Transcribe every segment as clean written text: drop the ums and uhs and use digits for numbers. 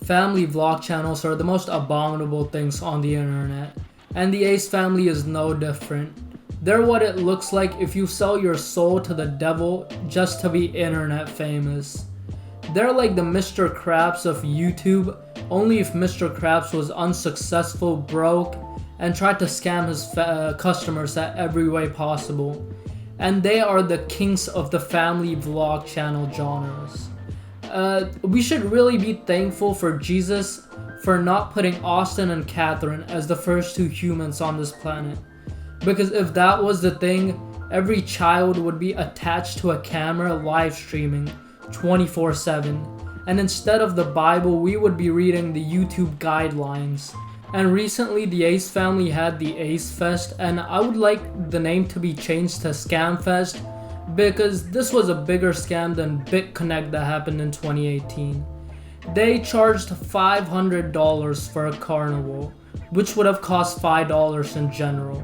Family vlog channels are the most abominable things on the internet, and the Ace family is no different. They're what it looks like if you sell your soul to the devil just to be internet famous. They're like the Mr. Krabs of YouTube, only if Mr. Krabs was unsuccessful, broke, and tried to scam his customers at every way possible. And they are the kings of the family vlog channel genres. We should really be thankful for Jesus for not putting Austin and Catherine as the first two humans on this planet. Because if that was the thing, every child would be attached to a camera live streaming 24/7. And instead of the Bible, we would be reading the YouTube guidelines. And recently the Ace family had the Ace Fest, and I would like the name to be changed to Scam Fest, because this was a bigger scam than BitConnect that happened in 2018. They charged $500 for a carnival, which would have cost $5 in general.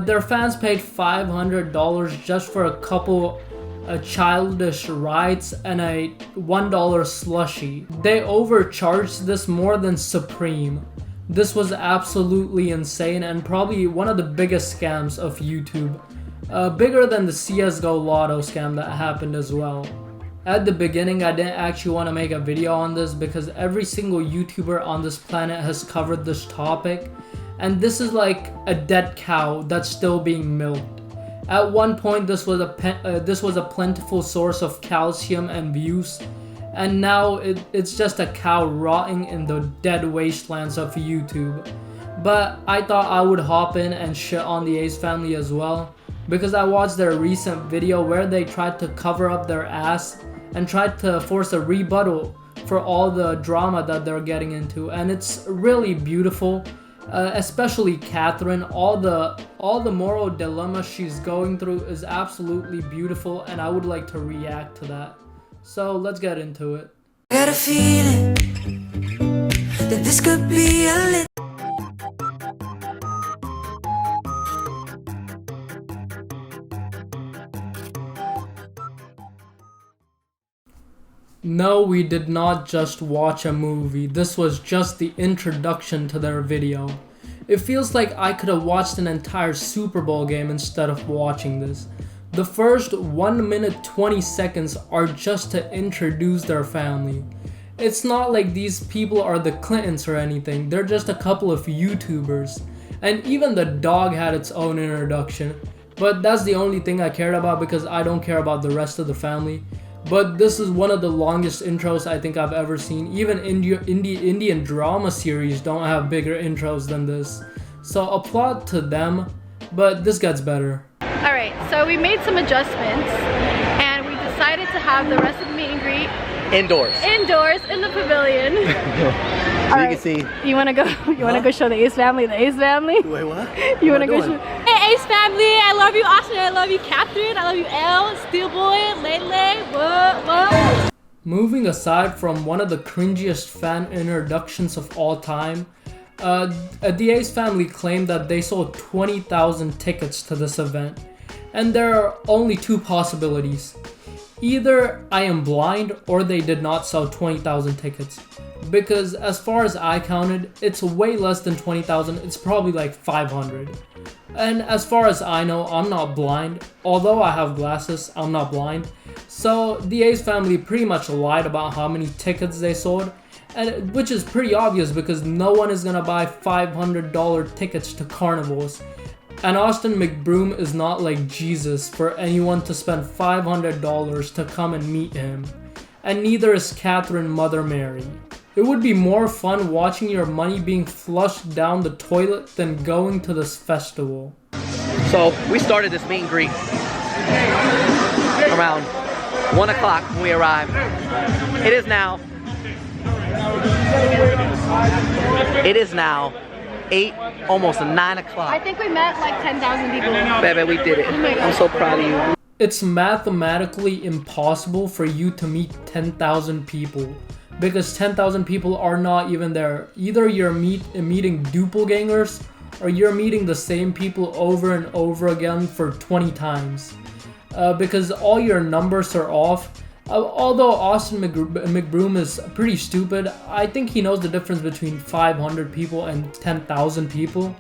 Their fans paid $500 just for a couple childish rides and a $1 slushie. They overcharged this more than Supreme. This was absolutely insane and probably one of the biggest scams of YouTube. Bigger than the CSGO Lotto scam that happened as well. At the beginning, I didn't actually want to make a video on this because every single YouTuber on this planet has covered this topic, and this is like a dead cow that's still being milked. At one point, this was a plentiful source of calcium and views, and now it's just a cow rotting in the dead wastelands of YouTube. But I thought I would hop in and shit on the Ace family as well, because I watched their recent video where they tried to cover up their ass and tried to force a rebuttal for all the drama that they're getting into, and it's really beautiful. Especially Catherine, all the moral dilemma she's going through is absolutely beautiful, and I would like to react to that. So let's get into it. I got a feeling that this could be a little. No, we did not just watch a movie. This was just the introduction to their video. It feels like I could have watched an entire Super Bowl game instead of watching this. The first 1 minute 20 seconds are just to introduce their family. It's not like these people are the Clintons or anything. They're just a couple of YouTubers. And even the dog had its own introduction. But that's the only thing I cared about because I don't care about the rest of the family. But this is one of the longest intros I think I've ever seen. Even Indian drama series don't have bigger intros than this. So applaud to them, but this gets better. Alright, so we made some adjustments and we decided to have the rest of the meet and greet indoors in the pavilion. So you can see. You wanna go show the Ace family the Ace family? Wait, what? You wanna go show? Hey Ace family, I love you Austin, I love you Catherine, I love you Elle, Steelboy, Lele, what? Moving aside from one of the cringiest fan introductions of all time, the Ace family claimed that they sold 20,000 tickets to this event. And there are only two possibilities. Either I am blind or they did not sell 20,000 tickets. Because as far as I counted, it's way less than 20,000, it's probably like 500. And as far as I know, I'm not blind. Although I have glasses, I'm not blind. So the Ace family pretty much lied about how many tickets they sold. And which is pretty obvious because no one is gonna buy $500 tickets to carnivals. And Austin McBroom is not like Jesus for anyone to spend $500 to come and meet him. And neither is Catherine Mother Mary. It would be more fun watching your money being flushed down the toilet than going to this festival. So we started this meet and greet around 1 o'clock when we arrived. It is now 8, almost 9 o'clock. I think we met like 10,000 people. Baby, we did it. I'm so proud of you. It's mathematically impossible for you to meet 10,000 people. Because 10,000 people are not even there. Either you're meeting doppelgangers or you're meeting the same people over and over again for 20 times. Because all your numbers are off Although Austin McBroom is pretty stupid, I think he knows the difference between 500 people and 10,000 people.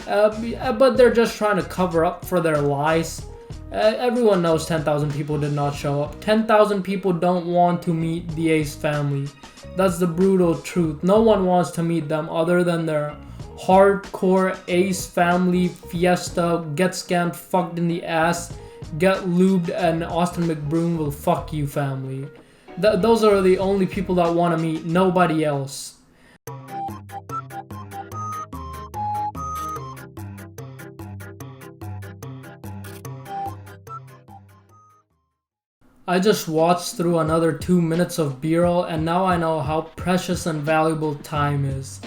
But they're just trying to cover up for their lies. Everyone knows 10,000 people did not show up. 10,000 people don't want to meet the Ace family. That's the brutal truth. No one wants to meet them other than their hardcore Ace family fiesta, get scammed, fucked in the ass, get lubed, and Austin McBroom will fuck you family. Those are the only people that want to meet, nobody else. I just watched through another 2 minutes of B-roll and now I know how precious and valuable time is.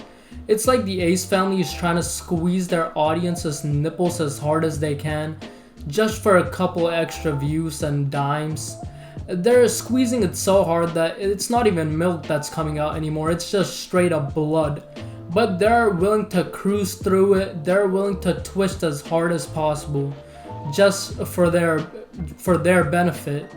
It's like the Ace family is trying to squeeze their audience's nipples as hard as they can, just for a couple extra views and dimes. They're squeezing it so hard that it's not even milk that's coming out anymore, it's just straight up blood. But they're willing to cruise through it, they're willing to twist as hard as possible, just for their benefit.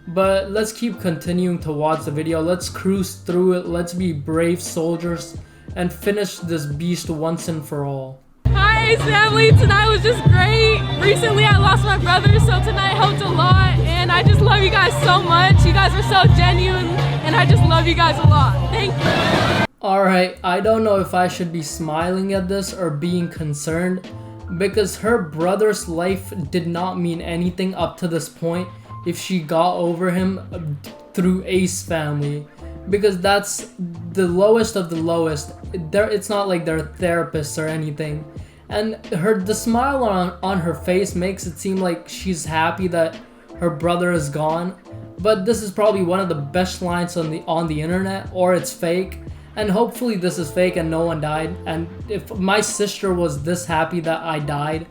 But let's keep continuing to watch the video, let's cruise through it, let's be brave soldiers, and finish this beast once and for all. Hi Ace family, tonight was just great. Recently I lost my brother, so tonight helped a lot, and I just love you guys so much. You guys are so genuine, and I just love you guys a lot. Thank you. Alright, I don't know if I should be smiling at this or being concerned, because her brother's life did not mean anything up to this point if she got over him through Ace family, because that's the lowest of the lowest. It's not like they're therapists or anything, and the smile on her face makes it seem like she's happy that her brother is gone. But this is probably one of the best lines on the internet, or it's fake, and hopefully this is fake and no one died. And if my sister was this happy that I died,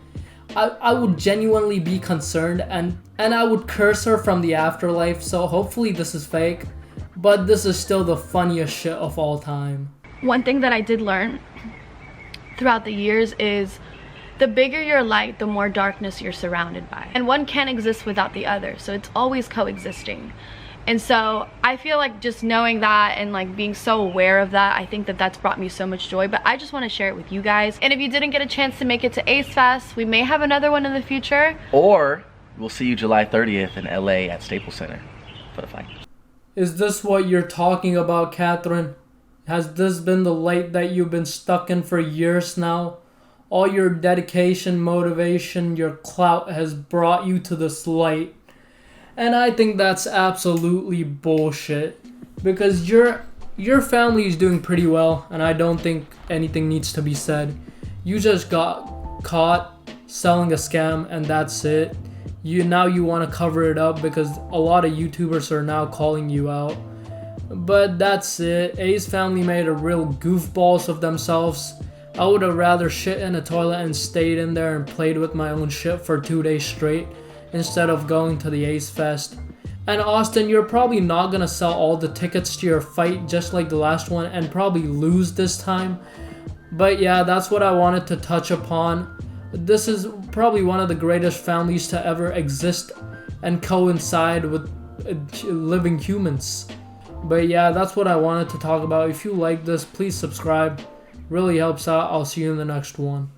I would genuinely be concerned, and I would curse her from the afterlife. So hopefully this is fake, but this is still the funniest shit of all time. One thing that I did learn throughout the years is the bigger your light, the more darkness you're surrounded by, and one can't exist without the other, so it's always coexisting. And so I feel like just knowing that and like being so aware of that, I think that that's brought me so much joy. But I just want to share it with you guys. And if you didn't get a chance to make it to Ace Fest, we may have another one in the future. Or we'll see you July 30th in LA at Staples Center for the fight. Is this what you're talking about, Catherine? Has this been the light that you've been stuck in for years now? All your dedication, motivation, your clout has brought you to this light. And I think that's absolutely bullshit, because your family is doing pretty well, and I don't think anything needs to be said. You just got caught selling a scam, and that's it. Now you want to cover it up because a lot of YouTubers are now calling you out. But that's it. Ace family made a real goofballs of themselves. I would have rather shit in a toilet and stayed in there and played with my own shit for 2 days straight, instead of going to the Ace Fest. And Austin, you're probably not gonna sell all the tickets to your fight just like the last one and probably lose this time. But yeah, that's what I wanted to touch upon. This is probably one of the greatest families to ever exist and coincide with living humans. But yeah, that's what I wanted to talk about. If you like this, please subscribe. Really helps out. I'll see you in the next one.